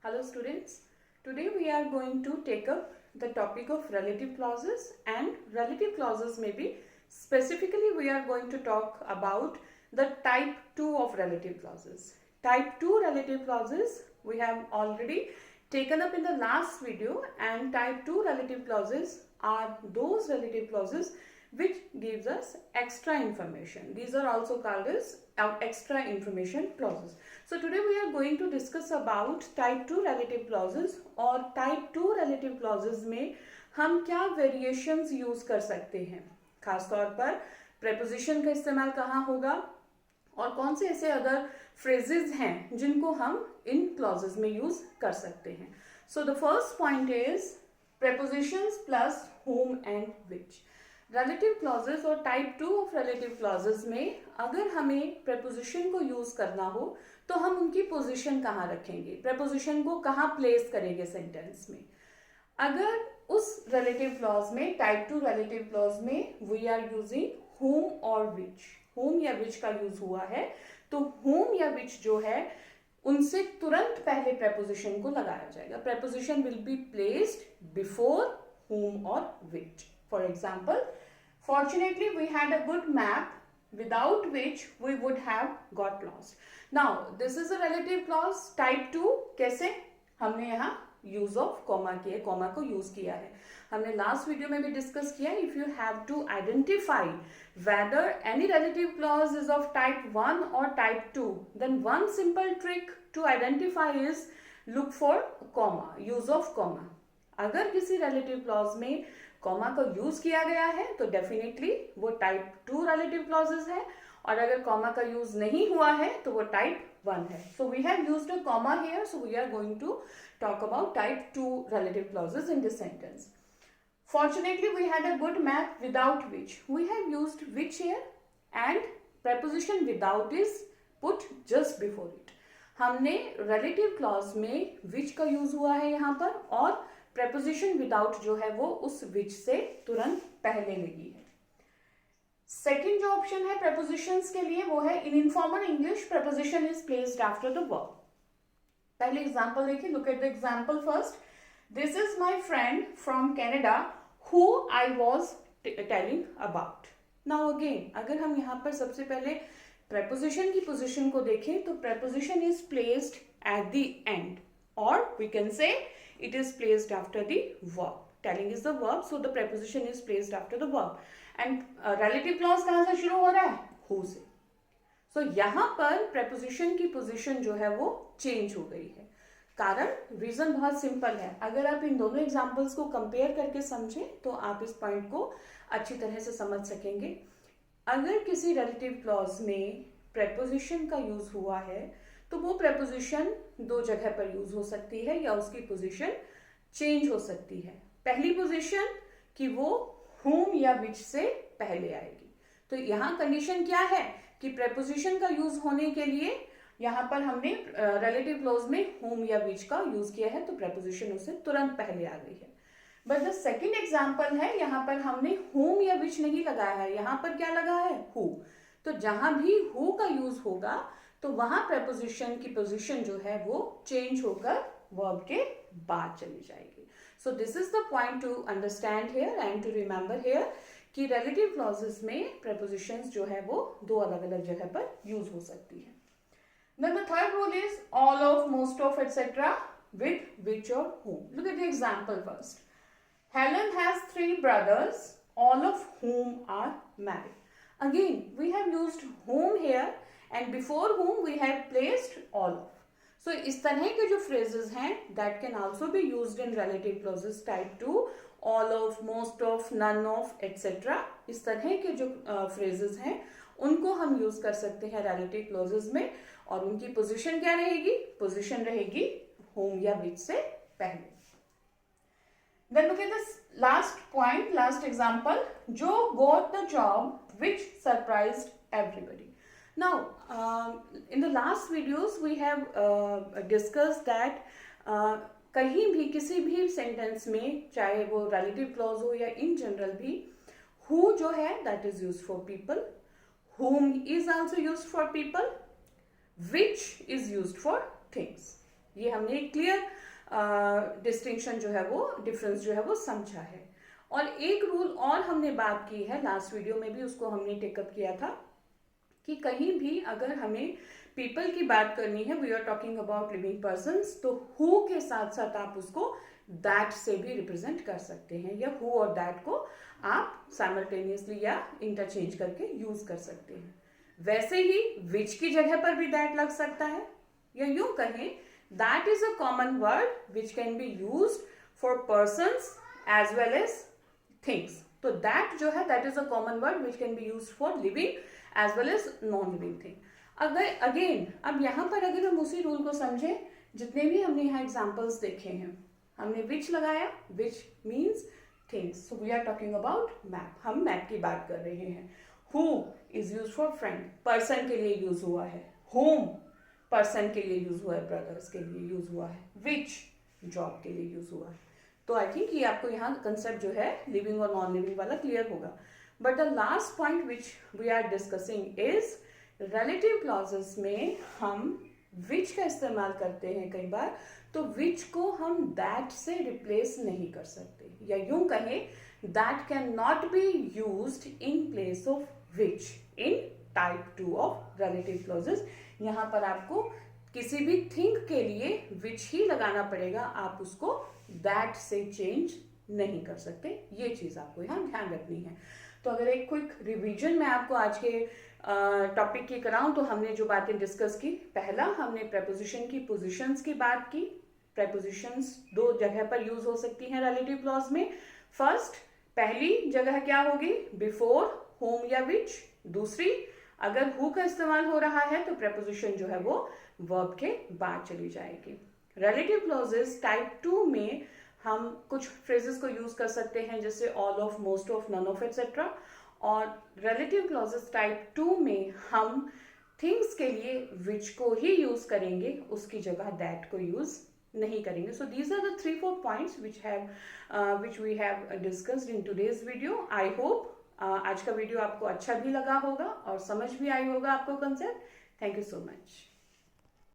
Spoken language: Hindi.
Hello students, today we are going to take up the topic of relative clauses, and relative clauses may be specifically we are going to talk about the type 2 of relative clauses. Type 2 relative clauses we have already taken up in the last video, and type 2 relative clauses are those relative clauses which gives us extra information. These are also called as extra information clauses. So today we are going to discuss about type 2 relative clauses, और type 2 relative clauses में हम क्या variations यूज कर सकते हैं, खासतौर पर preposition का इस्तेमाल कहाँ होगा और कौन से ऐसे अदर phrases हैं जिनको हम इन clauses में यूज कर सकते हैं. So the first point is prepositions plus whom and which. Relative clauses और टाइप 2 ऑफ रिलेटिव क्लॉजेस में अगर हमें प्रेपोजिशन को यूज करना हो तो हम उनकी पोजीशन कहाँ रखेंगे, प्रेपोजिशन को कहाँ प्लेस करेंगे सेंटेंस में. अगर उस रिलेटिव क्लॉज में, टाइप 2 रिलेटिव क्लॉज में वी आर यूजिंग whom और which, whom या which का यूज हुआ है, तो whom या which जो है उनसे तुरंत पहले प्रेपोजिशन को लगाया जाएगा. Preposition will be placed before whom और which. For example, fortunately we had a good map without which we would have got lost. Now this is a relative clause type 2. कैसे हमने यहाँ use of comma किया, comma को use किया है. हमने last video में भी discuss किया. If you have to identify whether any relative clause is of type 1 or type 2, then one simple trick to identify is look for comma, use of comma. अगर किसी relative clause में कॉमा का यूज किया गया है तो डेफिनेटली वो टाइप 2 रिलेटिव क्लॉजेस है, और अगर कॉमा का यूज नहीं हुआ है तो वो टाइप 1 है. So we have used a comma here, so we are going to talk about type 2 relative clauses in this sentence. Fortunately we had a good map without which. We have used which here, and preposition without is put just before it. हमने relative clause में which का यूज हुआ है यहाँ पर, और preposition without जो है वो उस which से तुरंत पहले लगी है. सेकेंड जो ऑप्शन है prepositions के लिए वो है in informal English preposition is placed after the verb. पहले एग्जाम्पल देखिए, look at the example first. This is my friend from Canada who I was telling about. Now again, अगर हम यहाँ पर सबसे पहले preposition की position को देखें तो preposition is placed at the end, or we can say it is placed after the verb. Telling is the verb, so the preposition is placed after the verb. And relative clause कहाँ से शुरू हो रहा है? who से. So यहाँ पर preposition की position जो है वो change हो गई है. कारण, रीजन बहुत सिंपल है. अगर आप इन दोनों एग्जाम्पल्स को कंपेयर करके समझें तो आप इस पॉइंट को अच्छी तरह से समझ सकेंगे. अगर किसी रिलेटिव क्लॉज में preposition का यूज हुआ है तो वो preposition दो जगह पर यूज हो सकती है या उसकी पोजीशन चेंज हो सकती है. पहली पोजीशन कि वो whom या which से पहले आएगी. तो यहाँ कंडीशन क्या है कि preposition का यूज होने के लिए यहाँ पर हमने relative clause में whom या which का यूज किया है, तो preposition उससे तुरंत पहले आ गई है. बट द सेकेंड एग्जाम्पल है, यहाँ पर हमने whom या which नहीं लगाया है, यहाँ पर क्या लगा है? who. तो जहां भी who का यूज होगा तो वहां preposition की पोजीशन जो है वो चेंज होकर verb के बाद चली जाएगी. So this is the point to understand here and to remember here कि relative clauses में prepositions जो है वो दो अलग अलग जगह पर यूज हो सकती है. Then the third rule is all of, most of, etc. with which or whom. Look at the example first. Helen has 3 brothers, all of whom are married. Again, we have used whom here, and before whom we have placed all of. So इस तरह के जो phrases हैं that can also be used in relative clauses type 2, all of, most of, none of, etc. इस तरह के जो phrases हैं उनको हम यूज कर सकते हैं relative clauses में, और उनकी पोजीशन क्या रहेगी? पोजीशन रहेगी whom या which से पहले. Then look at this last point, last example. Joe got the job which surprised everybody. Now, in the last videos we have discussed that कहीं भी किसी भी सेंटेंस में, चाहे वो relative clause हो या in general भी, who जो है that is used for people, whom is also used for people, which is used for things. ये हमने क्लियर डिस्टिंक्शन जो है वो, डिफरेंस जो है वो समझा है। और एक रूल और हमने बात की है लास्ट वीडियो में भी, उसको हमने टेकअप किया था कि कहीं भी अगर हमें पीपल की बात करनी है, we are talking about living persons, तो हु के साथ साथ आप उसको दैट से भी रिप्रेजेंट कर सकते हैं, या हु और दैट को आप साइमल्टेनियसली या इंटरचेंज करके यूज कर सकते हैं। वैसे ही विच की जगह पर भी दैट लग सकता है, या यूं कहें that is a common word which can be used for persons as well as things. तो दैट जो है, that is a common word which can be used for living as well as non living thing. अगर अगेन अब यहाँ पर अगर हम उसी रूल को समझें, जितने भी हमने यहाँ एग्जाम्पल्स देखे हैं, हमने विच लगाया, which means things, so we are talking about map, हम मैप की बात कर रहे हैं। Who is use for friend, person के लिए यूज हुआ है। होम पर्सन के लिए यूज हुआ है, ब्रदर्स के लिए यूज हुआ है। विच जॉब के लिए यूज हुआ है। तो आई थिंक ये आपको यहाँ कंसेप्ट जो है लिविंग और नॉन लिविंग वाला क्लियर होगा। But the last point which we are discussing is relative clauses में हम विच का इस्तेमाल करते हैं कई बार, तो विच को हम दैट से रिप्लेस नहीं कर सकते, या यूं कहें that can not be used in place of which in type 2 of relative clauses. यहाँ पर आपको किसी भी थिंग के लिए विच ही लगाना पड़ेगा, आप उसको दैट से चेंज नहीं कर सकते। ये चीज आपको यहाँ ध्यान रखनी है। तो अगर एक क्विक रिवीजन मैं आपको आज के टॉपिक की कराऊं, तो हमने जो बातें डिस्कस की, पहला हमने प्रेपोजिशन की पोजीशंस की बात की। प्रेपोजिशंस दो जगह पर यूज हो सकती हैं रिलेटिव क्लॉज में। फर्स्ट, पहली जगह क्या होगी, बिफोर होम या विच। दूसरी, अगर हु का इस्तेमाल हो रहा है तो प्रेपोजिशन जो है वो वर्ब के बाद चली जाएगी। रिलेटिव क्लॉजेस टाइप 2 में हम कुछ फ्रेजेस को यूज कर सकते हैं, जैसे all of, most of, none of etcetera. और रिलेटिव क्लॉजेस टाइप 2 में हम थिंग्स के लिए विच को ही यूज करेंगे, उसकी जगह दैट को यूज नहीं करेंगे। So these are the 3-4 points which we have discussed in today's video. I hope आज का वीडियो आपको अच्छा भी लगा होगा और समझ भी आई होगा आपको concept. Thank you so much.